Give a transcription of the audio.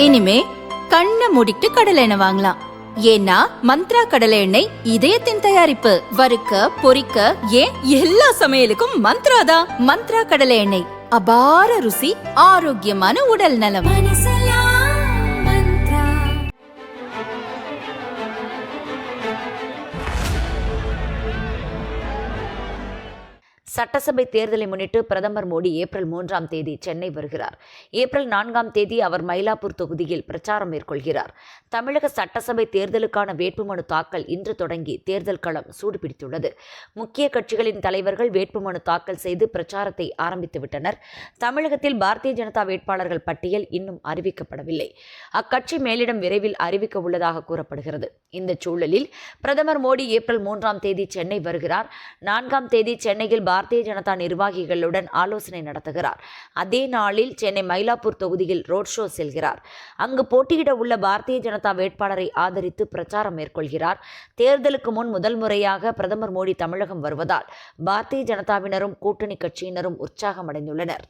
இனிமே கண்ணை மூடிட்டு கடலை எண்ணெய் வாங்கலாம். ஏன்னா மந்த்ரா கடலை எண்ணெய் இதயத்தின் தயாரிப்பு. வறுக்க பொரிக்க ஏன் எல்லா சமையலுக்கும் மந்த்ரா தான். மந்த்ரா கடலை எண்ணெய், அபார ருசி, ஆரோக்கியமான உடல் நலம். சட்டசபை தேர்தலை முன்னிட்டு பிரதமர் மோடி ஏப்ரல் 3ஆம் தேதி சென்னை வருகிறார். ஏப்ரல் 4ஆம் தேதி அவர் மயிலாப்பூர் தொகுதியில் பிரச்சாரம் மேற்கொள்கிறார். தமிழக சட்டசபை தேர்தலுக்கான வேட்புமனு தாக்கல் இன்று தொடங்கி தேர்தல் களம் சூடுபிடித்துள்ளது. முக்கிய கட்சிகளின் தலைவர்கள் வேட்புமனு தாக்கல் செய்து பிரச்சாரத்தை ஆரம்பித்துவிட்டனர். தமிழகத்தில் பாரதிய ஜனதா வேட்பாளர்கள் பட்டியல் இன்னும் அறிவிக்கப்படவில்லை. அக்கட்சி மேலிடம் விரைவில் அறிவிக்க உள்ளதாக கூறப்படுகிறது. இந்த சூழலில் பிரதமர் மோடி ஏப்ரல் 3ஆம் தேதி சென்னை வருகிறார். 4ஆம் தேதி சென்னையில் பாரதிய ஜனதா நிர்வாகிகளுடன் ஆலோசனை நடத்துகிறார். அதே நாளில் சென்னை மயிலாப்பூர் தொகுதியில் ரோட் ஷோ செல்கிறார். அங்கு போட்டியிட உள்ள பாரதிய ஜனதா வேட்பாளரை ஆதரித்து பிரச்சாரம் மேற்கொள்கிறார். தேர்தலுக்கு முன் முதல் முறையாக பிரதமர் மோடி தமிழகம் வருவதால் பாரதிய ஜனதாவினரும் கூட்டணி கட்சியினரும் உற்சாகம் அடைந்துள்ளனர்.